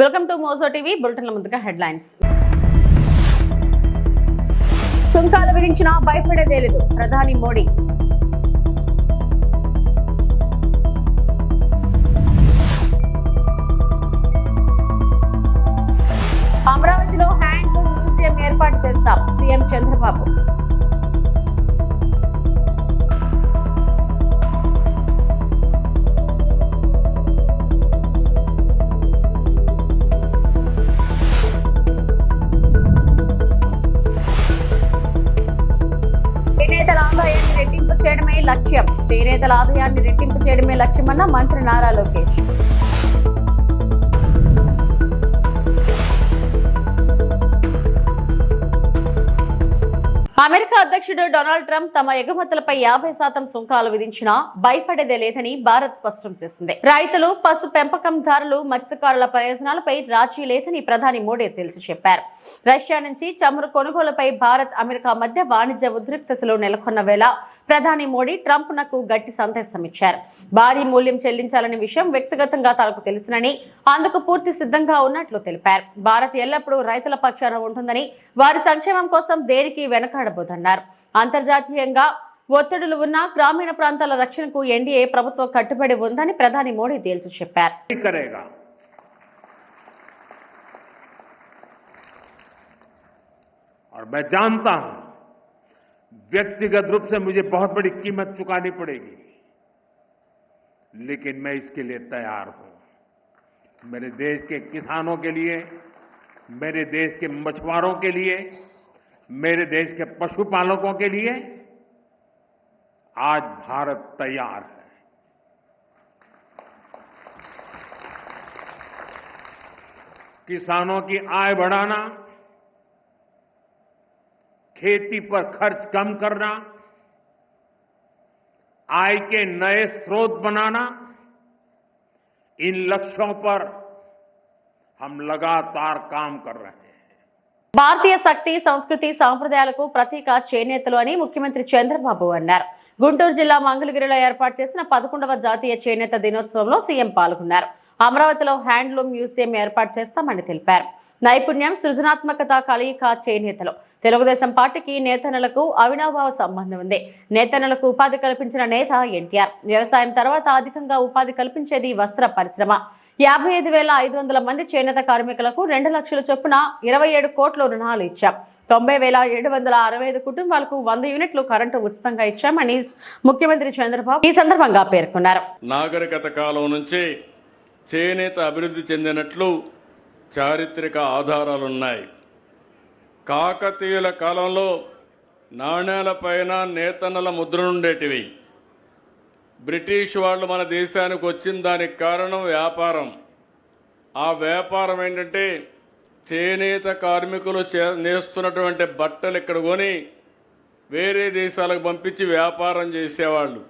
Welcome to Mojo TV. బులెటిన్ల ముందుగా headlines. సుంకాలు విధించినా భయపడేదే లేదు ప్రధాని మోడీ. అమరావతిలో హ్యాండ్లూమ్ మ్యూజియం ఏర్పాటు చేస్తాం సీఎం చంద్రబాబు. చేనేతల ఆదాయాన్ని రెట్టింపు చేయడమే లక్ష్యమన్న మంత్రి నారా లోకేష్. అమెరికా అధ్యక్షుడు డొనాల్డ్ ట్రంప్ తమ ఎగుమతులపై 50% సుంకాలు విధించినా భయపడేదే లేదని భారత్ స్పష్టం చేసింది. రైతులు, పశు పెంపకందారులు, మత్స్యకారుల ప్రయోజనాలపై రాజీ లేదని ప్రధాని మోడీ తేల్చి చెప్పారు. రష్యా నుంచి చమురు కొనుగోలుపై భారత్, అమెరికా మధ్య వాణిజ్య ఉద్రిక్తతలు నెలకొన్న వేళ ప్రధాని మోడీ ట్రంప్ నకు గట్టి సందేశం ఇచ్చారు. భారీ మూల్యం చెల్లించాలనే విషయం వ్యక్తిగతంగా తనకు తెలుసునని, అందుకు పూర్తి సిద్ధంగా ఉన్నట్లు తెలిపారు. భారత్ ఎల్లప్పుడూ రైతుల పక్షాన ఉంటుందని, వారి సంక్షేమం కోసం దేనికి వెనకాడబోదన్నారు. అంతర్జాతీయంగా ఒత్తిడులు ఉన్న గ్రామీణ ప్రాంతాల రక్షణకు ఎన్డీఏ ప్రభుత్వం కట్టుబడి ఉందని ప్రధాని మోడీ తేల్చి చెప్పారు. व्यक्तिगत रूप से मुझे बहुत बड़ी कीमत चुकानी पड़ेगी, लेकिन मैं इसके लिए तैयार हूं। मेरे देश के किसानों के लिए, मेरे देश के मछुआरों के लिए, मेरे देश के पशुपालकों के लिए आज भारत तैयार है। किसानों की आय बढ़ाना, खेती पर खर्च कम करना, आय के नए स्रोत बनाना, इन लक्ष्यों पर हम लगातार काम कर रहे हैं. భారతీయ శక్తి, సంస్కృతి, సాంప్రదాయాలకు ప్రతీక చేనేతలు అని ముఖ్యమంత్రి చంద్రబాబు అన్నారు. గుంటూరు జిల్లా మంగళగిరిలో ఏర్పాటు చేసిన 11వ జాతీయ చేనేత దినోత్సవంలో సీఎం పాల్గొన్నారు. అమరావతిలో హ్యాండ్లూమ్ మ్యూజియం ఏర్పాటు చేస్తామని తెలిపారు. నైపుణ్యం, సృజనాత్మకత కలయిక చేనేతలు. తెలుగుదేశం పార్టీకి నేతన్నలకు అవినాభావ సంబంధం ఉంది. నేతన్నలకు ఉపాధి కల్పించిన నేత ఎన్టీఆర్. వ్యవసాయం తర్వాత అధికంగా ఉపాధి కల్పించేది వస్త్ర పరిశ్రమ. 55,500 మంది చేనేత కార్మికులకు 2 లక్షల చొప్పున 27 కోట్ల రుణాలు ఇచ్చాం. 90,765 కుటుంబాలకు 100 యూనిట్లు కరెంటు ఉచితంగా ఇచ్చామని ముఖ్యమంత్రి చంద్రబాబు ఈ సందర్భంగా పేర్కొన్నారు. నాగరికత కాలం నుంచి చేనేత అభివృద్ధి చెందినట్లు చారిత్రక ఆధారాలున్నాయి. కాకతీయుల కాలంలో నాణేలపైన నేతన్నల ముద్రలుండేటివి. బ్రిటిష్ వాళ్ళు మన దేశానికి వచ్చిన దానికి కారణం వ్యాపారం. ఆ వ్యాపారం ఏంటంటే చేనేత కార్మికులు నేస్తున్నటువంటి బట్టలు ఇక్కడ కొని వేరే దేశాలకు పంపించి వ్యాపారం చేసేవాళ్ళు.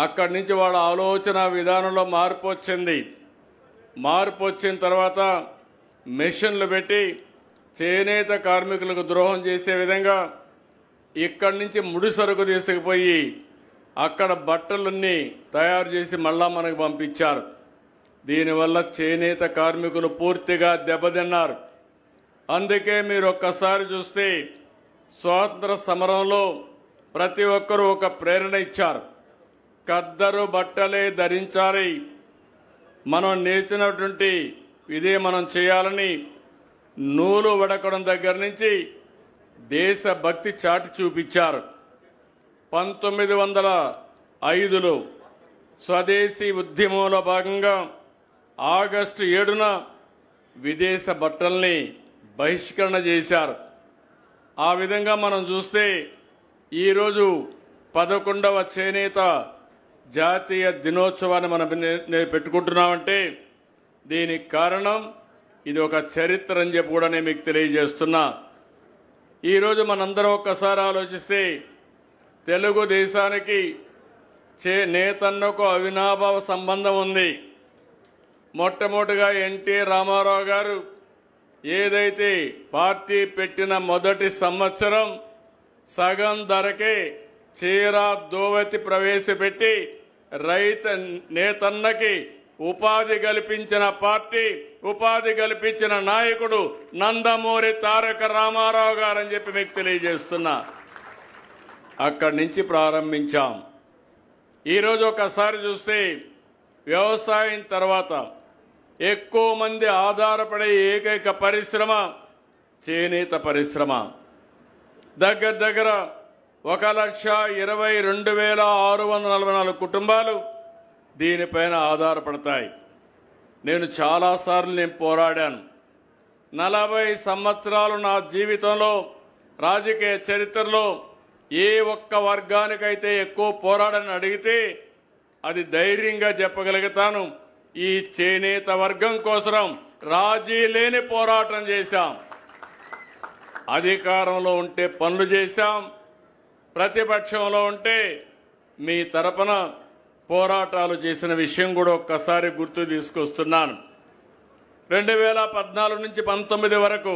అక్కడి నుంచి వాళ్ళ ఆలోచన విధానంలో మార్పు వచ్చింది. మార్పు వచ్చిన తర్వాత మెషిన్లు పెట్టి చేనేత కార్మికులకు ద్రోహం చేసే విధంగా ఇక్కడి నుంచి ముడి సరుకు తీసుకుపోయి అక్కడ బట్టలన్నీ తయారు చేసి మళ్ళా మనకు పంపించారు. దీనివల్ల చేనేత కార్మికులు పూర్తిగా దెబ్బతిన్నారు. అందుకే మీరు ఒక్కసారి చూస్తే స్వాతంత్ర సమరంలో ప్రతి ఒక్కరూ ఒక ప్రేరణ ఇచ్చారు. ఖద్దరు బట్టలే ధరించాలి, మనం నేర్చినటువంటి ఇదే మనం చేయాలని నూలు వడకడం దగ్గర నుంచి దేశభక్తి చాటి చూపించారు. 1905లో స్వదేశీ ఉద్యమంలో భాగంగా ఆగస్టు 7న విదేశ బట్టల్ని బహిష్కరణ చేశారు. ఆ విధంగా మనం చూస్తే ఈరోజు 11వ చేనేత జాతీయ దినోత్సవాన్ని మనం పెట్టుకుంటున్నామంటే దీనికి కారణం ఇది ఒక చరిత్ర అని చెప్పి కూడా నేను మీకు తెలియజేస్తున్నా. ఈరోజు మనందరం ఒక్కసారి ఆలోచిస్తే తెలుగుదేశానికి నేతన్నకు అవినాభావ సంబంధం ఉంది. మొట్టమొదటిగా ఎన్టీ రామారావు గారు ఏదైతే పార్టీ పెట్టిన మొదటి సంవత్సరం సగం ధరకే చీర దోవతి ప్రవేశపెట్టి రైతు నేతన్నకి ఉపాధి కల్పించిన పార్టీ ఉపాధి కల్పించిన నాయకుడు నందమూరి తారక రామారావు గారని చెప్పి మీకు తెలియజేస్తున్నా. అక్కడి నుంచి ప్రారంభించాం. ఈరోజు ఒకసారి చూస్తే వ్యవసాయం తర్వాత ఎక్కువ మంది ఆధారపడే ఏకైక పరిశ్రమ చేనేత పరిశ్రమ. దగ్గర దగ్గర 1,22,644 కుటుంబాలు దీనిపైన ఆధారపడతాయి. నేను చాలాసార్లు పోరాడాను. 40 సంవత్సరాలు నా జీవితంలో రాజకీయ చరిత్రలో ఏ ఒక్క వర్గానికైతే ఎక్కువ పోరాడని అడిగితే అది ధైర్యంగా చెప్పగలుగుతాను. ఈ చేనేత వర్గం కోసం రాజీ లేని పోరాటం చేశాం. అధికారంలో ఉంటే పనులు చేశాం, ప్రతిపక్షంలో ఉంటే మీ తరపున పోరాటాలు చేసిన విషయం కూడా ఒక్కసారి గుర్తు తీసుకొస్తున్నాను. 2014 నుంచి 19 వరకు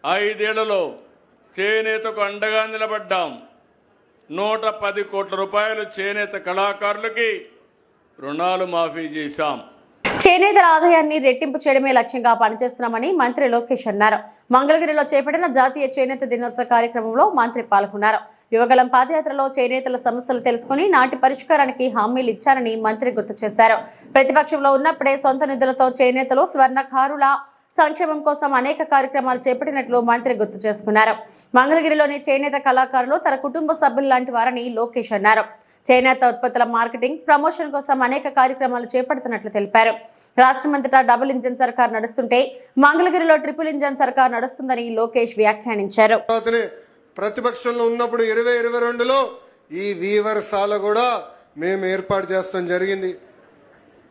5 ఏళ్లలో చేనేతకు అండగా నిలబడ్డాం. 110 కోట్ల రూపాయలు చేనేత కళాకారులకి రుణాలు మాఫీ చేశాం. చేనేతల ఆదాయాన్ని రెట్టింపు చేయడమే లక్ష్యంగా పనిచేస్తున్నామని మంత్రి లోకేష్ అన్నారు. మంగళగిరిలో చేపట్టిన జాతీయ చేనేత దినోత్సవ కార్యక్రమంలో మంత్రి పాల్గొన్నారు. యువగలం పాదయాత్రలో చేనేతల సమస్యలు తెలుసుకుని నాటి పరిష్కారానికి హామీలు ఇచ్చారని మంత్రి గుర్తు చేశారు. ప్రతిపక్షంలో ఉన్నప్పుడే సొంత నిధులతో చేనేతలు స్వర్ణకారుల సంక్షేమం కోసం అనేక కార్యక్రమాలు చేపట్టినట్లు మంత్రి గుర్తు చేసుకున్నారు. మంగళగిరిలోని చేనేత కళాకారులు తన కుటుంబ సభ్యులు లాంటి వారని లోకేష్ అన్నారు. చేనేత ఉత్పత్తుల మార్కెటింగ్, ప్రమోషన్ కోసం అనేక కార్యక్రమాలు చేపడుతున్నట్లు తెలిపారు. రాష్ట్రమంతటా డబుల్ ఇంజన్ సర్కార్ నడుస్తుంటే మంగళగిరిలో ట్రిపుల్ ఇంజన్ సర్కార్ నడుస్తుందని లోకేష్ వ్యాఖ్యానించారు. ప్రతిపక్షంలో ఉన్నప్పుడు 2022లో ఈ వీవర్సాల కూడా మేము ఏర్పాటు చేస్తాం జరిగింది.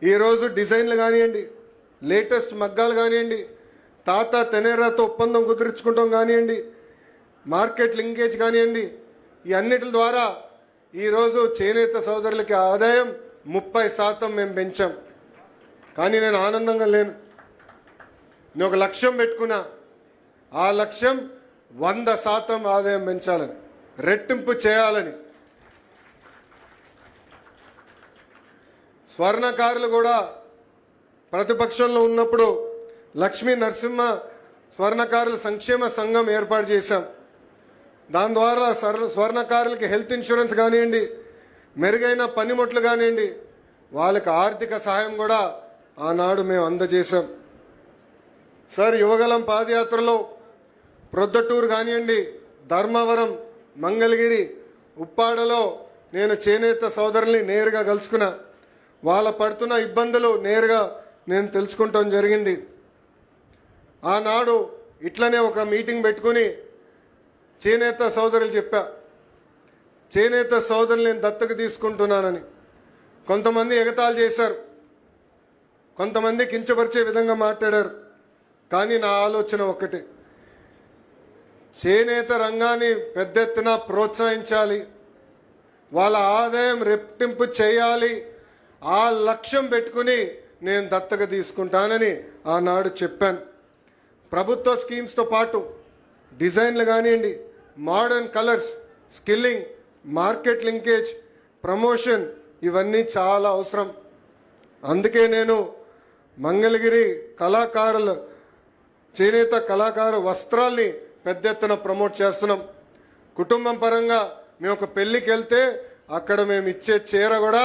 ఈరోజు డిజైన్లు కానివ్వండి, లేటెస్ట్ మగ్గాలు కానివ్వండి, తాత తెనేరాతో ఒప్పందం కుదుర్చుకుంటాం కానివ్వండి, మార్కెట్ లింకేజ్ కానివ్వండి, ఈ అన్నిటి ద్వారా ఈరోజు చేనేత సోదరులకి ఆదాయం 30% మేము పెంచాం. కానీ నేను ఆనందంగా లేను. నేను ఒక లక్ష్యం పెట్టుకున్నా. ఆ లక్ష్యం 100% ఆదాయం పెంచాలని, రెట్టింపు చేయాలని. స్వర్ణకారులు కూడా ప్రతిపక్షంలో ఉన్నప్పుడు లక్ష్మీ నరసింహ స్వర్ణకారుల సంక్షేమ సంఘం ఏర్పాటు చేశాం. దాని ద్వారా స్వర్ణకారులకి హెల్త్ ఇన్సూరెన్స్ కానివ్వండి, మెరుగైన పనిముట్లు కానివ్వండి, వాళ్ళకి ఆర్థిక సహాయం కూడా ఆనాడు మేము అందజేశాం. సార్, యువగలం పాదయాత్రలో ప్రొద్దటూరు కానివ్వండి, ధర్మవరం, మంగళగిరి, ఉప్పాడలో నేను చేనేత సోదరుల్ని నేరుగా కలుసుకున్నా. వాళ్ళ పడుతున్న ఇబ్బందులు నేరుగా నేను తెలుసుకుంటాం జరిగింది. ఆనాడు ఇట్లనే ఒక మీటింగ్ పెట్టుకుని చేనేత సోదరులు చెప్పా, చేనేత సోదరులు నేను దత్తకు తీసుకుంటున్నానని. కొంతమంది ఎగతాళి చేశారు, కొంతమంది కించపరిచే విధంగా మాట్లాడారు. కానీ నా ఆలోచన ఒక్కటే, చేనేత రంగాన్ని పెద్ద ఎత్తున ప్రోత్సహించాలి, వాళ్ళ ఆదాయం రెట్టింపు చేయాలి. ఆ లక్ష్యం పెట్టుకుని నేను దత్తగా తీసుకుంటానని ఆనాడు చెప్పాను. ప్రభుత్వ స్కీమ్స్తో పాటు డిజైన్లు కానివ్వండి, modern colours, skilling, market linkage, promotion, ఇవన్నీ చాలా అవసరం. అందుకే నేను మంగళగిరి కళాకారుల చేనేత కళాకారు వస్త్రాల్ని పెద్ద ఎత్తున ప్రమోట్ చేస్తున్నాం. కుటుంబం పరంగా మేము ఒక పెళ్లికి వెళ్తే అక్కడ మేము ఇచ్చే చీర కూడా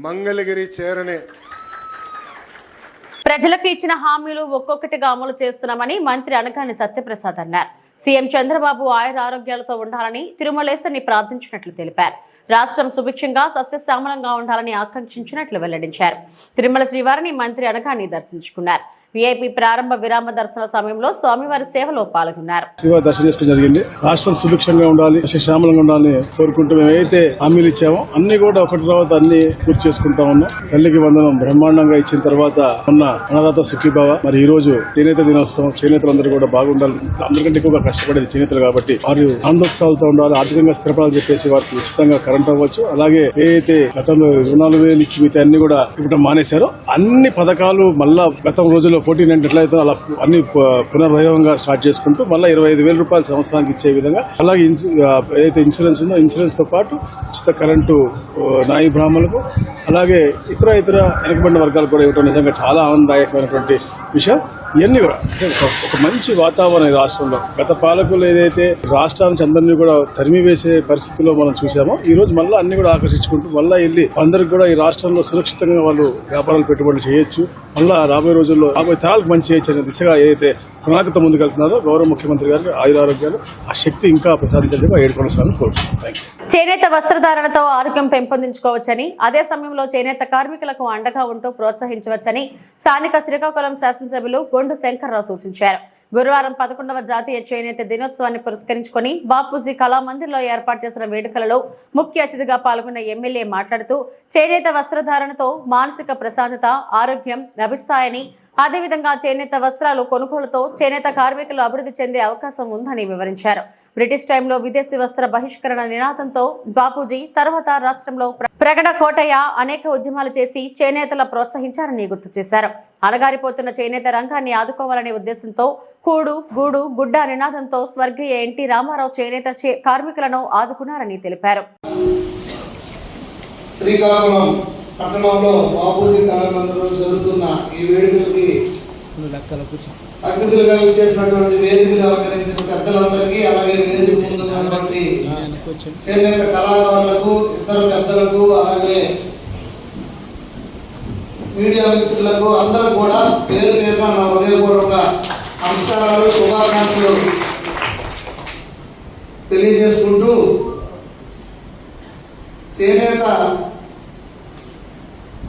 మంగళగిరి చీరనే. ప్రజలకు ఇచ్చిన హామీలు ఒక్కొక్కటిగా అమలు చేస్తున్నామని మంత్రి అనగాని సత్యప్రసాద్ అన్నారు. సీఎం చంద్రబాబు ఆయుర ఆరోగ్యాలతో ఉండాలని తిరుమలేశని ప్రార్థించినట్లు తెలిపారు. రాష్ట్రం సుభిక్షంగా సస్యశ్యామలంగా ఉండాలని ఆకాంక్షించినట్లు వెల్లడించారు. తిరుమల శ్రీవారిని మంత్రి అనగాని దర్శించుకున్నారు. వీఐపీ ప్రారంభ విరామ దర్శన సమయంలో స్వామివారి సేవలో పాల్గొన్నారు. శ్రీవారి దర్శనం చేసుకోవడం జరిగింది. రాష్ట్రం సుభిక్షంగా ఉండాలి, శ్యామలంగా ఉండాలని కోరుకుంటూ మేము ఏదైతే హామీలు ఇచ్చామో అన్ని కూడా ఒకటి తర్వాత అన్ని పూర్తి చేసుకుంటా ఉన్నాం. తల్లికి వందనం బ్రహ్మాండంగా ఇచ్చిన తర్వాత ఉన్న అన్నదాత సుఖీభావ. మరి ఈ రోజు చేనేత దినోత్సవం, చేనేతలందరూ కూడా బాగుండాలి. అందరికంటే ఎక్కువగా కష్టపడేది చేనేతలు కాబట్టి వారు ఆనందోత్సవాలతో ఉండాలి, ఆర్థికంగా స్థిరపడాలని చెప్పేసి వారికి ఉచితంగా కరెంట్ అవ్వచ్చు. అలాగే ఏదైతే గతంలో 24,000 ఇచ్చి మిగతా అన్ని కూడా ఇవ్వడం మానేశారో అన్ని పథకాలు మళ్ళా గతం రోజుల్లో 14 ఎట్లయితే అలా అన్ని పునర్వైభవంగా స్టార్ట్ చేసుకుంటూ మళ్ళీ 25,000 రూపాయలు సంవత్సరానికి ఇచ్చే విధంగా, అలాగే ఏదైతే ఇన్సూరెన్స్ ఉందో ఇన్సూరెన్స్ తో పాటు ఉచిత కరెంటు నాయి బ్రాహ్మణులకు, అలాగే ఇతర వెనుకబడిన వర్గాలకు కూడా ఇవ్వడం నిజంగా చాలా ఆనందదాయకమైనటువంటి విషయం. ఇవన్నీ కూడా అంటే ఒక మంచి వాతావరణం ఈ రాష్ట్రంలో. గత పాలకులు ఏదైతే రాష్ట్రానికి అందరినీ కూడా తరిమి వేసే పరిస్థితిలో మనం చూసామో, ఈ రోజు మళ్ళీ అన్ని కూడా ఆకర్షించుకుంటూ మళ్ళీ వెళ్ళి అందరికి కూడా ఈ రాష్ట్రంలో సురక్షితంగా వాళ్ళు వ్యాపారాలు పెట్టుబడులు చేయొచ్చు, మళ్ళా రాబోయే రోజుల్లో రాబోయే తరాలకు మంచి చేయొచ్చు అనే దిశగా ఏదైతే ప్రణాళికతో ముందుకెళ్తున్నారో గౌరవ ముఖ్యమంత్రి గారికి ఆయురారోగ్యాలు ఆ శక్తి ఇంకా ప్రసాదించాలని ఏడుకొనసాలని కోరుతున్నాను. చేనేత వస్త్రధారణతో ఆరోగ్యం పెంపొందించుకోవచ్చని, అదే సమయంలో చేనేత కార్మికులకు అండగా ఉంటూ ప్రోత్సహించవచ్చని స్థానిక శ్రీకాకుళం శాసనసభ్యులు గొండు శంకర్రావు సూచించారు. గురువారం 11వ జాతీయ చేనేత దినోత్సవాన్ని పురస్కరించుకుని బాపూజీ కళామందిర్లో ఏర్పాటు చేసిన వేడుకలలో ముఖ్య అతిథిగా పాల్గొన్న ఎమ్మెల్యే మాట్లాడుతూ చేనేత వస్త్రధారణతో మానసిక ప్రశాంతత, ఆరోగ్యం లభిస్తాయని, అదేవిధంగా చేనేత వస్త్రాలు కొనుగోలుతో చేనేత కార్మికులు అభివృద్ధి చెందే అవకాశం ఉందని వివరించారు. బ్రిటిష్ టైంలో విదేశీ వస్త్ర బహిష్కరణ నినాదంతో బాపూజీ తర్వాత రాష్ట్రంలో ప్రగడ కోటయ్య అనేక ఉద్యమాలు చేసి చేనేతల ప్రోత్సహించారని గుర్తు చేశారు. అణగారిపోతున్న చేనేత రంగాన్ని ఆదుకోవాలనే ఉద్దేశంతో కూడు గూడు గుడ్డ నినాదంతో స్వర్గీయ ఎన్టీ రామారావు చేనేత కార్మికులను ఆదుకున్నారని తెలిపారు. శ్రీకాకుళం పట్టణంలో బాపూజీ కళామందిరంలో జరుగుతున్న ఈ వేడుకలకి అతిథులుగా ఇచ్చేసినటువంటి వేదికలు అలంకరించిన పెద్దలందరికీ, అలాగే వేదిక ముందు ఉన్నటువంటి చేనేత కళాకారులకు, ఇతర పెద్దలకు, అలాగే మీడియా మిత్రులకు అందరూ కూడా పేరు పేరున నా హృదయపూర్వక నమస్కారాలు, శుభాకాంక్షలు తెలియజేసుకుంటూ, చేనేత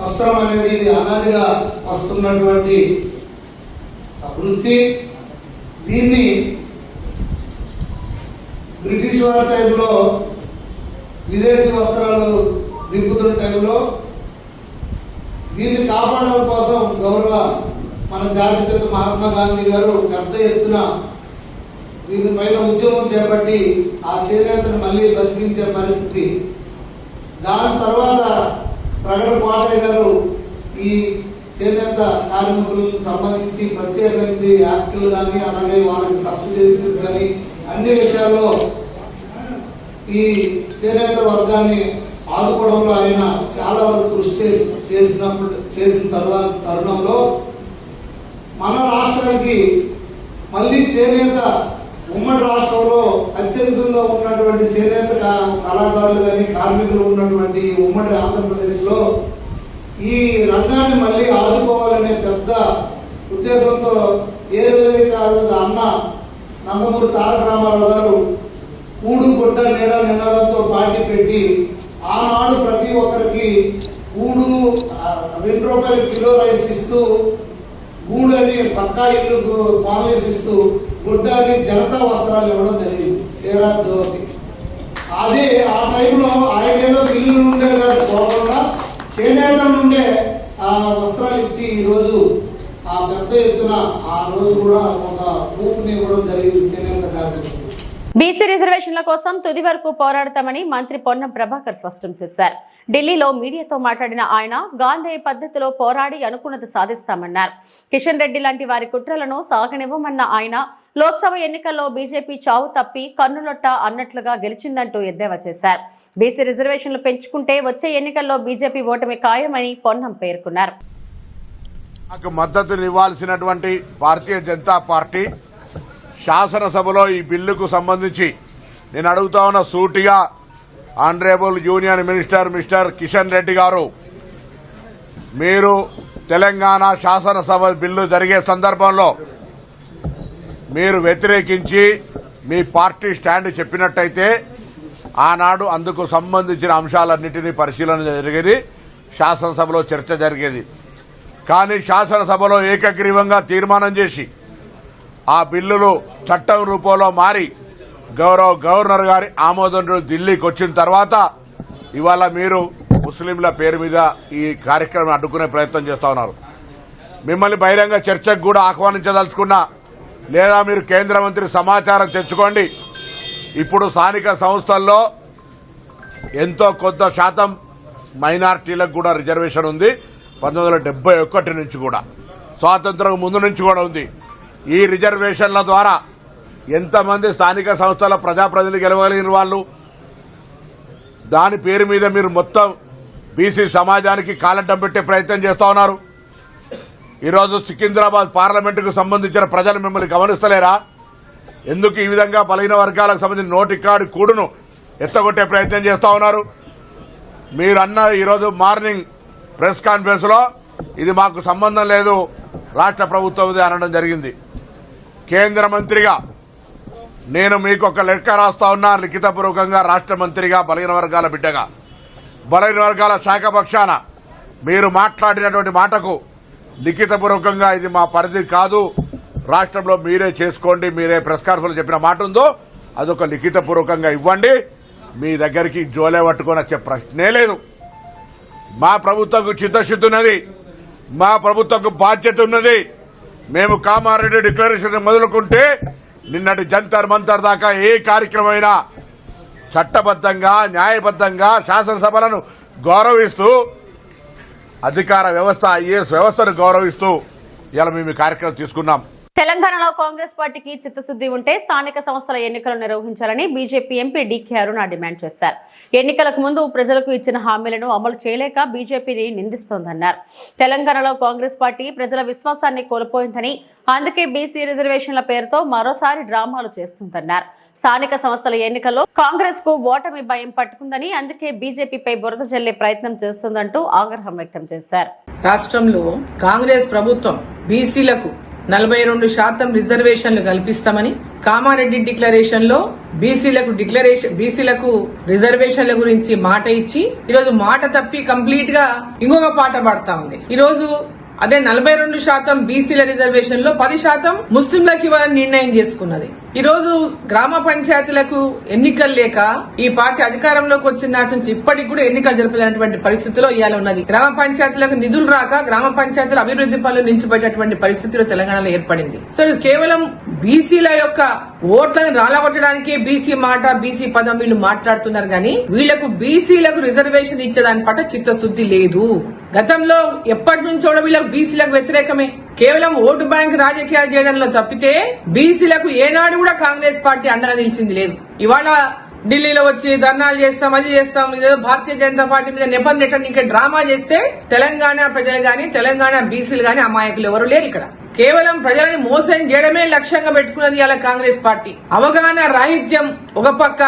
వస్త్రం అనేది ఇది అనాదిగా వస్తున్నటువంటి వృత్తి. దీన్ని బ్రిటిష్ వారి టైంలో విదేశీ వస్త్రాలు దింపుతున్న టైంలో దీన్ని కాపాడడం కోసం గౌరవ మన జాతిపిత మహాత్మా గాంధీ గారు పెద్ద ఎత్తున దీనిపైన ఉద్యమం చేపట్టి ఆ చేనేతను మళ్ళీ బతికించే పరిస్థితి. దాని తర్వాత ప్రగడ కోటయ్య గారు ఈ చేనేత కార్మికులకు సంబంధించి ప్రత్యేకించి యాక్టులు కానీ, అలాగే వాళ్ళకి సబ్సిడీస్ కానీ అన్ని విషయాల్లో ఈ చేనేత వర్గాన్ని ఆదుకోవడంలో ఆయన చాలా వరకు కృషి చేసిన తరుణంలో మన రాష్ట్రానికి మళ్ళీ చేనేత ఉమ్మడి రాష్ట్రంలో అత్యధికంగా ఉన్నటువంటి చేనేత కళాకారులు కానీ కార్మికులు ఉన్నటువంటి ఉమ్మడి ఆంధ్రప్రదేశ్లో ఈ రంగాన్ని మళ్ళీ ఆదుకోవాలనే పెద్ద ఉద్దేశంతో ఏ రోజైతే ఆ రోజు అన్న నందమూరి తారక రామారావు గారు కూడు గుడ్డ నీడ నినాదంతో పార్టీ పెట్టి ఆనాడు ప్రతి ఒక్కరికి కూడు ₹2 కిలో రైస్ ఇస్తూ, గూడు అని పక్కా ఇల్లు కాలనీస్ ఇస్తూ, గుడ్డ అని జనతా వస్త్రాలు ఇవ్వడం జరిగింది చేరాద్రోకి. అదే ఆ టైంలో ఆయన ఏదో ఇల్లు నుండే పోకుండా చేనేతల నుండే ఆ వస్త్రాలు ఇచ్చి ఈరోజు ఆ పెద్ద ఎత్తున ఆ రోజు కూడా ఒక ఊపుని ఇవ్వడం జరిగింది చేనేత కార్మికులు. బీసీ రిజర్వేషన్ల కోసం తుది వరకు పోరాడతామని మంత్రి పొన్నం ప్రభాకర్ స్పష్టం చేశారు. ఢిల్లీలో మీడియాతో మాట్లాడిన ఆయన గాంధీ పద్ధతిలో పోరాడి అనుకున్నది సాధిస్తామన్నారు. కిషన్ రెడ్డి లాంటి వారి కుట్రలను సాగనివ్వమన్న ఆయన లోక్సభ ఎన్నికల్లో బీజేపీ చావు తప్పి కన్నులొట్ట అన్నట్లుగా గెలిచిందంటూ ఎద్దేవా చేశారు. బీసీ రిజర్వేషన్లు పెంచుకుంటే వచ్చే ఎన్నికల్లో బీజేపీ ఓటమి ఖాయమని పొన్నం పేర్కొన్నారు. నాకు మద్దతునివ్వాల్సినటువంటి భారతీయ జనతా పార్టీ శాసనసభలో ఈ బిల్లుకు సంబంధించి నేను అడుగుతా ఉన్న సూటిగా honourable union minister mister Kishan Reddy గారు, మీరు తెలంగాణ శాసనసభ బిల్లు జరిగే సందర్భంలో మీరు వ్యతిరేకించి మీ పార్టీ స్టాండ్ చెప్పినట్టయితే ఆనాడు అందుకు సంబంధించిన అంశాలన్నింటినీ పరిశీలన జరిగేది, శాసనసభలో చర్చ జరిగేది. కానీ శాసనసభలో ఏకగ్రీవంగా తీర్మానం చేసి ఆ బిల్లులు చట్టం రూపంలో మారి గౌరవ గవర్నర్ గారి ఆమోదం ఢిల్లీకి వచ్చిన తర్వాత ఇవాళ మీరు ముస్లింల పేరు మీద ఈ కార్యక్రమం అడ్డుకునే ప్రయత్నం చేస్తా ఉన్నారు. మిమ్మల్ని బహిరంగ చర్చకు కూడా ఆహ్వానించదలుచుకున్నా, లేదా మీరు కేంద్ర మంత్రి సమాచారం తెచ్చుకోండి. ఇప్పుడు స్థానిక సంస్థల్లో ఎంతో కొంత శాతం మైనార్టీలకు కూడా రిజర్వేషన్ ఉంది. 1971 నుంచి కూడా, స్వాతంత్రం ముందు నుంచి కూడా ఉంది. ఈ రిజర్వేషన్ల ద్వారా ఎంతమంది స్థానిక సంస్థల ప్రజాప్రతినిధులు గెలవగలిగిన వాళ్ళు, దాని పేరు మీద మీరు మొత్తం బీసీ సమాజానికి కాలడ్డం పెట్టే ప్రయత్నం చేస్తా ఉన్నారు. ఈరోజు సికింద్రాబాద్ పార్లమెంటుకు సంబంధించిన ప్రజలు మిమ్మల్ని గమనిస్తలేరా? ఎందుకు ఈ విధంగా బలహీన వర్గాలకు సంబంధించిన నోటికాడి కూడును ఎత్తగొట్టే ప్రయత్నం చేస్తా ఉన్నారు? మీరన్న ఈరోజు మార్నింగ్ ప్రెస్ కాన్ఫరెన్స్ లో ఇది మాకు సంబంధం లేదు, రాష్ట్ర ప్రభుత్వం అనడం జరిగింది. కేంద్ర మంత్రిగా నేను మీకు ఒక లెక్క రాస్తా ఉన్నా, లిఖితపూర్వకంగా రాష్ట్ర మంత్రిగా, బలహీన వర్గాల బిడ్డగా, బలహీన వర్గాల శాఖ పక్షాన మీరు మాట్లాడినటువంటి మాటకు లిఖితపూర్వకంగా ఇది మా పరిధి కాదు, రాష్ట్రంలో మీరే చేసుకోండి, మీరే ప్రెస్ కాన్ఫరెన్స్ చెప్పిన మాట ఉందో అదొక లిఖితపూర్వకంగా ఇవ్వండి. మీ దగ్గరికి జోలే పట్టుకొని వచ్చే ప్రశ్నే లేదు. మా ప్రభుత్వకు చిత్తశుద్ధి ఉన్నది, మా ప్రభుత్వకు బాధ్యత ఉన్నది. మేము కామారెడ్డి డిక్లరేషన్ మొదలుకుంటే నిన్నటి జంతర్ మంతర్ దాకా ఏ కార్యక్రమమైనా చట్టబద్దంగా, న్యాయబద్దంగా శాసనసభలను గౌరవిస్తూ, అధికార వ్యవస్థ, ఐఏఎస్ వ్యవస్థను గౌరవిస్తూ ఇలా మేము ఈ కార్యక్రమం తీసుకున్నాం. తెలంగాణలో కాంగ్రెస్ పార్టీకి చిత్తశుద్ధి ఉంటే స్థానిక సంస్థల ఎన్నికలు నిర్వహించాలని బీజేపీ ఎంపీ డీకే అరుణ డిమాండ్ చేశారు. ఎన్నికలకు ముందు ప్రజలకు ఇచ్చిన హామీలను అమలు చేయలేక బీజేపీని నిందిస్తోందన్నారు. తెలంగాణలో కాంగ్రెస్ పార్టీ ప్రజల విశ్వాసాన్ని కోల్పోయిందని, అందుకే బీసీ రిజర్వేషన్ల పేరుతో మరోసారి డ్రామాలు చేస్తుందన్నారు. స్థానిక సంస్థల ఎన్నికల్లో కాంగ్రెస్ కు ఓటమి భయం పట్టుకుందని, అందుకే బీజేపీపై బురద జల్లే ప్రయత్నం చేస్తుందంటూ ఆగ్రహం వ్యక్తం చేశారు. రాష్ట్రంలో కాంగ్రెస్ ప్రభుత్వం బీసీలకు 42% రిజర్వేషన్లు కల్పిస్తామని కామారెడ్డి డిక్లరేషన్ లో బీసీలకు రిజర్వేషన్ల గురించి మాట ఇచ్చి ఈరోజు మాట తప్పి కంప్లీట్ గా ఇంకొక పాట పాడుతా ఉంది. ఈరోజు అదే 42% బీసీల రిజర్వేషన్ లో 10% ముస్లింలకు ఇవ్వాలని నిర్ణయం చేసుకున్నది. ఈ రోజు గ్రామ పంచాయతీలకు ఎన్నికలు లేక ఈ పార్టీ అధికారంలోకి వచ్చిన నాటి నుంచి ఇప్పటికి కూడా ఎన్నికలు జరపలేనటువంటి పరిస్థితిలో ఇవాళ ఉన్నది. గ్రామ పంచాయతీలకు నిధులు రాక గ్రామ పంచాయతీల అభివృద్ధి పనులు నిలిచిపెట్టేటువంటి పరిస్థితిలో తెలంగాణలో ఏర్పడింది. సో ఇది కేవలం బీసీల యొక్క ఓట్లను రాలగొట్టడానికి బీసీ మాట, బీసీ పదం వీళ్ళు మాట్లాడుతున్నారు కానీ వీళ్లకు బీసీలకు రిజర్వేషన్ ఇచ్చేదాని పట్ల చిత్తశుద్ధి లేదు. గతంలో ఎప్పటి నుంచో వీళ్ళకు బీసీలకు వ్యతిరేకమే, కేవలం ఓటు బ్యాంక్ రాజకీయాలు చేయడంలో తప్పితే బీసీలకు ఏనాడు కూడా కాంగ్రెస్ పార్టీ అండగా నిలిచింది లేదు. ఇవాళ ఢిల్లీలో వచ్చి ధర్నాలు చేస్తాం, అది చేస్తాం, ఇదేదో భారతీయ జనతా పార్టీ మీద నెపం నెట్టడానికి డ్రామా చేస్తే తెలంగాణ ప్రజలు గాని, తెలంగాణ బీసీలు గాని అమాయకులు ఎవరు లేరు. ఇక్కడ కేవలం ప్రజలని మోసం చేయడమే లక్ష్యంగా పెట్టుకున్నది ఇవాళ కాంగ్రెస్ పార్టీ. అవగాహన రాహిత్యం ఒక పక్క,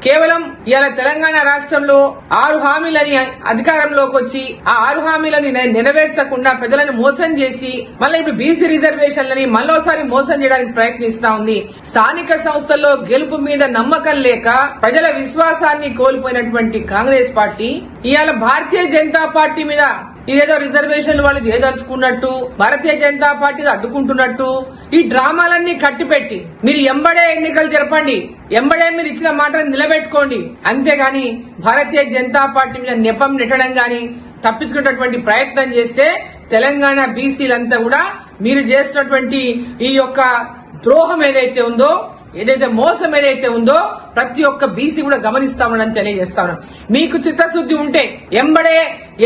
కేవలం ఇవాళ తెలంగాణ రాష్ట్రంలో 6 హామీలని అధికారంలోకి వచ్చి ఆ 6 హామీలని నెరవేర్చకుండా ప్రజలను మోసం చేసి మళ్ళీ ఇప్పుడు బీసీ రిజర్వేషన్లని మళ్ళోసారి మోసం చేయడానికి ప్రయత్నిస్తా ఉంది. స్థానిక సంస్థల్లో గెలుపు మీద నమ్మకం లేక ప్రజల విశ్వాసాన్ని కోల్పోయినటువంటి కాంగ్రెస్ పార్టీ ఇవాళ భారతీయ జనతా పార్టీ మీద ఇదేదో రిజర్వేషన్లు వాళ్ళు చేయదలుచుకున్నట్టు, భారతీయ జనతా పార్టీ అడ్డుకుంటున్నట్టు ఈ డ్రామాలన్నీ కట్టిపెట్టి మీరు ఎంబడే ఎన్నికలు జరపండి, ఎంబడే మీరు ఇచ్చిన మాటను నిలబెట్టుకోండి, అంతేగాని భారతీయ జనతా పార్టీ మీద నెపం నెట్టడం గాని తప్పించుకునేటువంటి ప్రయత్నం చేస్తే తెలంగాణ బీసీలంతా కూడా మీరు చేసినటువంటి ఈ యొక్క ద్రోహం ఏదైతే ఉందో, ఏదైతే మోసం ఏదైతే ఉందో ప్రతి ఒక్క బీసీ కూడా గమనిస్తామని తెలియజేస్తా ఉన్నాం. మీకు చిత్తశుద్ధి ఉంటే ఎంబడే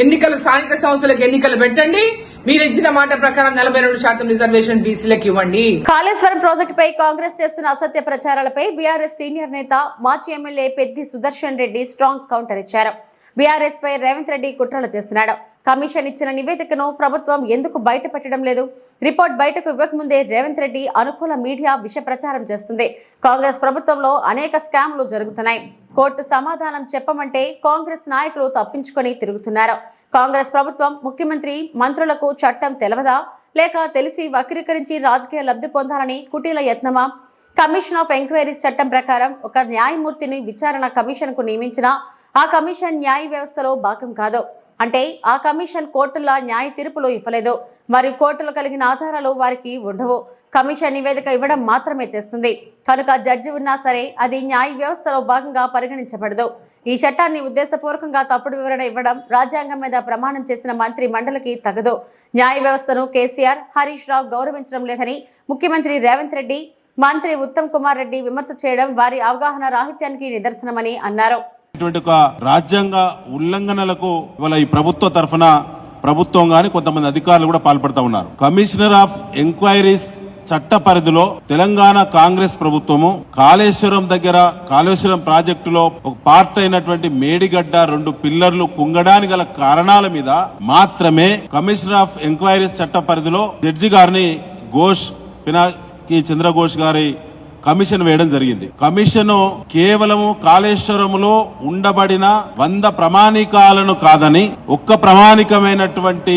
ఎన్నికలు, స్థానిక సంస్థలకు ఎన్నికలు పెట్టండి. మీరు ఇచ్చిన మాట ప్రకారం 42% రిజర్వేషన్ బీసీలకు ఇవ్వండి. కాళేశ్వరం ప్రాజెక్టుపై కాంగ్రెస్ చేస్తున్న అసత్య ప్రచారాలపై బీఆర్ఎస్ సీనియర్ నేత మాజీ MLA Peddi Sudarshan Reddy strong counter ఇచ్చారు. బీఆర్ఎస్ పై రేవంత్ రెడ్డి కుట్రలు చేస్తున్నాడు. కమిషన్ ఇచ్చిన నివేదికను ప్రభుత్వం ఎందుకు బయట పెట్టడం లేదు? రిపోర్ట్ బయటకు ఇవ్వకముందే రేవంత్ రెడ్డి అనుకూల మీడియా విష ప్రచారం చేస్తుంది. కాంగ్రెస్ ప్రభుత్వంలో అనేక స్కామ్లు జరుగుతున్నాయి. కోర్టు సమాధానం చెప్పమంటే కాంగ్రెస్ నాయకులు తప్పించుకొని తిరుగుతున్నారు. కాంగ్రెస్ ప్రభుత్వం, ముఖ్యమంత్రి, మంత్రులకు చట్టం తెలవదా, లేక తెలిసి వక్రీకరించి రాజకీయ లబ్ధి పొందాలని కుటీల యత్నమా? కమిషన్ ఆఫ్ ఎంక్వైరీస్ చట్టం ప్రకారం ఒక న్యాయమూర్తిని విచారణ కమిషన్ కు నియమించినా ఆ కమిషన్ న్యాయ వ్యవస్థలో భాగం కాదు. అంటే ఆ కమిషన్ కోర్టుల న్యాయ తీర్పులు ఇవ్వలేదు, మరి కోర్టులు కలిగిన ఆధారాలు వారికి ఉండవు. కమిషన్ నివేదిక ఇవ్వడం మాత్రమే చేస్తుంది. కనుక జడ్జి ఉన్నా సరే అది న్యాయ వ్యవస్థలో భాగంగా పరిగణించబడదు. ఈ చట్టాన్ని ఉద్దేశపూర్వకంగా తప్పుడు వివరణ ఇవ్వడం రాజ్యాంగం మీద ప్రమాణం చేసిన మంత్రి మండలికి తగదు. న్యాయ వ్యవస్థను కేసీఆర్, హరీష్ రావు గౌరవించడం లేదని ముఖ్యమంత్రి రేవంత్ రెడ్డి, మంత్రి ఉత్తమ్ కుమార్ రెడ్డి విమర్శ చేయడం వారి అవగాహన రాహిత్యానికి నిదర్శనమని అన్నారు. ఇటువంటి ఒక రాజ్యాంగ ఉల్లంఘనలకు ఇవాళ ఈ ప్రభుత్వ తరఫున ప్రభుత్వం గాని కొంతమంది అధికారులు కూడా పాల్పడుతూ ఉన్నారు. కమిషనర్ ఆఫ్ ఎంక్వైరీస్ చట్ట పరిధిలో తెలంగాణ కాంగ్రెస్ ప్రభుత్వము కాళేశ్వరం దగ్గర కాళేశ్వరం ప్రాజెక్టులో ఒక పార్ట్ అయినటువంటి మేడిగడ్డ 2 పిల్లర్లు కుంగడానికి గల కారణాల మీద మాత్రమే కమిషనర్ ఆఫ్ ఎంక్వైరీస్ చట్ట పరిధిలో జడ్జి గారిని పినాకి చంద్రఘోష్ గారి కమిషన్ వేయడం జరిగింది. కమిషన్ కేవలము కాళేశ్వరములో ఉండబడిన 100 ప్రమాణికాలను కాదని ఒక్క ప్రామాణికమైనటువంటి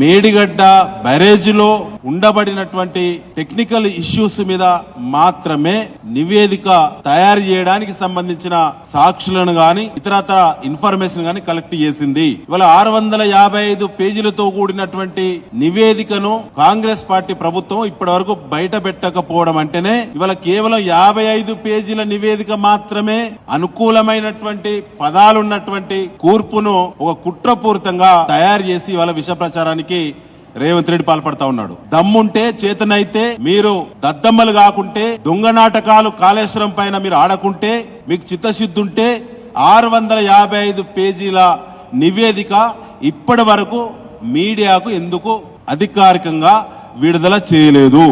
మేడిగడ్డ బ్యారేజీలో ఉండబడినటువంటి టెక్నికల్ ఇష్యూస్ మీద మాత్రమే నివేదిక తయారు చేయడానికి సంబంధించిన సాక్షులను గాని ఇతరత్ర ఇన్ఫర్మేషన్ గాని కలెక్ట్ చేసింది. ఇవాళ 655 పేజీలతో కూడినటువంటి నివేదికను కాంగ్రెస్ పార్టీ ప్రభుత్వం ఇప్పటి వరకు బయట పెట్టకపోవడం అంటేనే ఇవాళ కేవలం 55 పేజీల నివేదిక మాత్రమే అనుకూలమైనటువంటి పదాలున్నటువంటి కూర్పును ఒక కుట్రపూరితంగా తయారు చేసి ఇవాళ విష ప్రచారానికి రేవంత్ రెడ్డి పాల్పడతా ఉన్నాడు. దమ్ముంటే చేతనైతే మీరు దద్దమ్మలు కాకుంటే దొంగ నాటకాలు కాళేశ్వరం పైన మీరు ఆడకుంటే మీకు చిత్తశుద్ధి ఉంటే 655 పేజీల నివేదిక ఇప్పటి వరకు మీడియాకు ఎందుకు అధికారికంగా విడుదల చేయలేదు?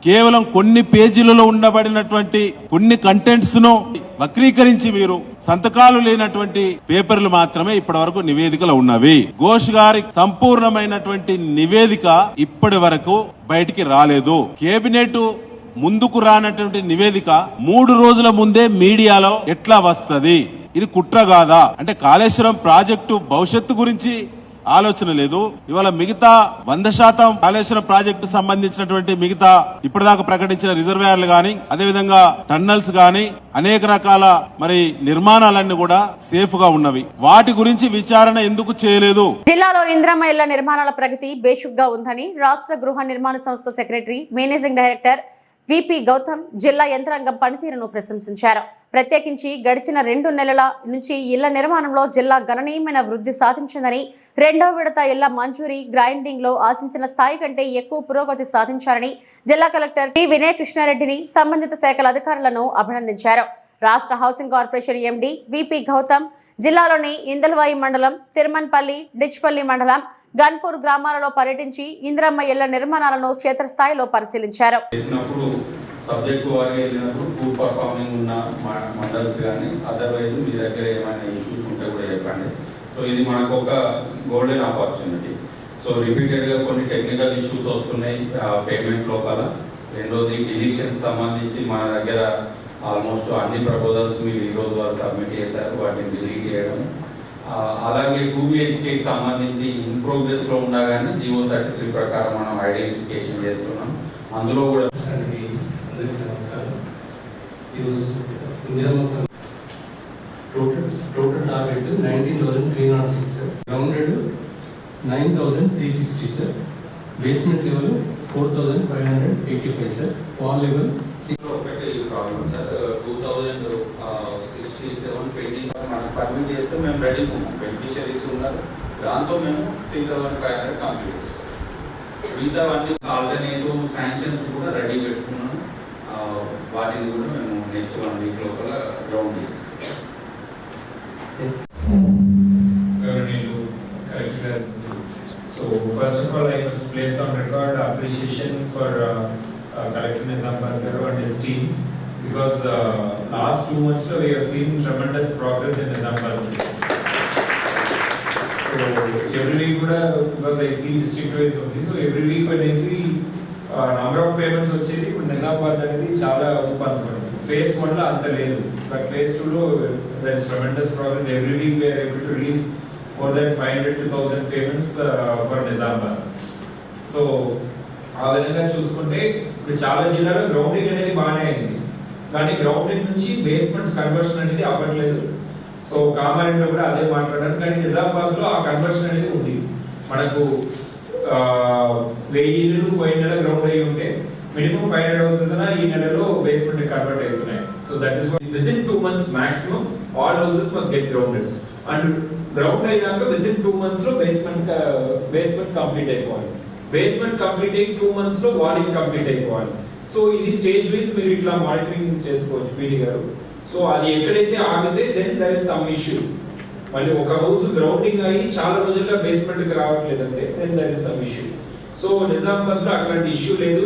కేవలం కొన్ని పేజీలలో ఉండబడినటువంటి కొన్ని కంటెంట్స్ ను వక్రీకరించి మీరు సంతకాలు లేనటువంటి పేపర్లు మాత్రమే ఇప్పటి వరకు నివేదికలు ఉన్నవి. ఘోష్ గారి సంపూర్ణమైనటువంటి నివేదిక ఇప్పటి వరకు బయటికి రాలేదు. కేబినెట్ ముందుకు రానటువంటి నివేదిక 3 రోజుల ముందే మీడియాలో ఎట్లా వస్తది? ఇది కుట్ర కాదా? అంటే కాళేశ్వరం ప్రాజెక్టు భవిష్యత్తు గురించి ఆలోచన లేదు. ఇవాళ మిగతా 100% కాళేశ్వరం ప్రాజెక్టు సంబంధించినటువంటి మిగతా ఇప్పటిదాకా ప్రకటించిన రిజర్వాయర్లు గాని అదేవిధంగా టన్నల్స్ గాని అనేక రకాల మరి నిర్మాణాలన్నీ కూడా సేఫ్ గా ఉన్నవి. వాటి గురించి విచారణ ఎందుకు చేయలేదు? జిల్లాలో ఇందిరమ్మ ఇళ్ల నిర్మాణాల ప్రగతి బేషుగ్గా ఉందని రాష్ట్ర గృహ నిర్మాణ సంస్థ secretary managing director VP Gautam జిల్లా యంత్రాంగం పనితీరును ప్రశంసించారు. ప్రత్యేకించి గడిచిన 2 నెలల నుంచి ఇళ్ల నిర్మాణంలో జిల్లా గణనీయమైన వృద్ధి సాధించిందని, 2వ విడత ఇళ్ల మంజూరీ గ్రైండింగ్ లో ఆశించిన స్థాయి కంటే ఎక్కువ పురోగతి సాధించారని జిల్లా కలెక్టర్ టి వినయ్ కృష్ణారెడ్డిని సంబంధిత శాఖల అధికారులను అభినందించారు. రాష్ట్ర housing corporation MD VP Gautam జిల్లాలోని ఇందల్వాయి మండలం, తిరుమన్పల్లి, డిచ్పల్లి మండలం, గన్పూర్ గ్రామాలలో పర్యటించి ఇందిరమ్మ ఇళ్ల నిర్మాణాలను క్షేత్రస్థాయిలో పరిశీలించారు. సబ్జెక్టు వారిగా వెళ్ళినప్పుడు పూర్ పర్ఫార్మింగ్ ఉన్న మండల్స్ కానీ అదర్వైజ్ మీ దగ్గర ఏమైనా ఇష్యూస్ ఉంటే కూడా చెప్పండి. సో ఇది మనకు ఒక గోల్డెన్ ఆపర్చునిటీ. సో రిపీటెడ్గా కొన్ని టెక్నికల్ ఇష్యూస్ వస్తున్నాయి పేమెంట్ లోపల. రెండోది డిలీషన్స్ సంబంధించి మన దగ్గర ఆల్మోస్ట్ అన్ని ప్రపోజల్స్ మీరు ఈరోజు వరకు సబ్మిట్ చేశారు, వాటిని డిలీట్ చేయడం. అలాగే 2 BHKకి సంబంధించి ఇన్ ప్రోగ్రెస్లో ఉన్నా కానీ జీవో 33 ప్రకారం మనం ఐడెంటిఫికేషన్ చేస్తున్నాం. అందులో కూడా total target 19,306 sir, grounded 9,360 sir, basement level 4,585 sir, wall level ఒకటి ప్రాబ్లం సార్ 2,067 పెండింగ్ మనకు పర్మిట్ చేస్తే మేము రెడీ ఉన్నాం. బెనిఫిషరీస్ ఉన్నారు, దాంతో మేము 3,500 కంప్లీట్ చేస్తాం. మిగతా అన్ని ఆల్టర్నేటివ్ శాంక్షన్స్ కూడా రెడీ పెట్టుకున్నాం. వాటిని కూడా మేము నెక్స్ట్ 1 వీక్ లోపల గ్రౌండ్ చేస్తాం. So first of all, I must place on record appreciation for Collector Nizam Garu and his team, because last 2 months we have seen tremendous progress in Nizamabad district. So every week, because I see district wise only, so every week when I see number of payments వచ్చేది ఇప్పుడు నిజామాబాద్ అనేది చాలా ఉపందుకుంది. Phase 1 లో అంత లేదు, but Phase 2 లో there is tremendous progress. Every week we are able to release more than 500 to 1,000 payments for Nizamabad. So ఆ విధంగా చూసుకుంటే ఇప్పుడు చాలా జిల్లాలో గ్రౌండింగ్ అనేది బాగానే అయింది, కానీ గ్రౌండింగ్ నుంచి బేస్మెంట్ కన్వర్షన్ అనేది అవ్వట్లేదు. సో కామారెడ్డిలో కూడా అదే మాట్లాడాను, కానీ నిజామాబాద్లో ఆ కన్వర్షన్ అనేది ఉంది. మనకు 1000 ఇళ్ళు పోయిన నెల గ్రౌండ్ అయ్యి ఉంటే మినిమం 500 హౌసెస్ అయినా ఈ నెలలో బేస్మెంట్ కన్వర్ట్ అవుతున్నాయి. So that is within 2 months maximum all houses must get grounded. And ground అయినాక వితిన్ 2 months లో బేస్మెంట్ కంప్లీట్ అయిపోవాలి. బేస్మెంట్ కంప్లీట్ అయ్యి 2 months లో వాలింగ్ కంప్లీట్ అయిపోవాలి. సో ఇది స్టేజ్ వైజ్ మీరు ఇట్లా మానిటరింగ్ చేసుకోవచ్చు పీజీ గారు. సో అది ఎక్కడైతే ఆగితే then there is some issue. మళ్ళీ ఒక హౌస్ గ్రౌండింగ్ అయ్యి చాలా రోజులుగా బేస్మెంట్ కి రావట్లేదంటే then there is some issue. So Nizamabad లో అట్లాంటి ఇష్యూ లేదు.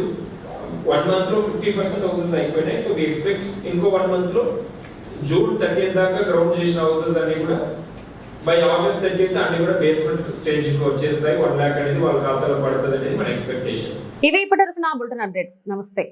1 month లో 50% హౌసెస్ అయిపోయినాయి. సో వి ఎక్స్పెక్ట్ ఇంకో 1 month లో జూన్ 30th దాకా గ్రౌండ్ చేసిన హౌసెస్ అన్ని కూడా బై ఆగస్ట్ 30th అన్ని కూడా బేస్మెంట్ స్టేజ్ కి వచ్చేస్తాయి. 1 lakh అనేది వాళ్ళ ఖాతాలో పడుతుంది అనేది మన ఎక్స్పెక్టేషన్. ఇవి ఇప్పటివరకు నా బులెటిన్ అప్డేట్స్. నమస్తే.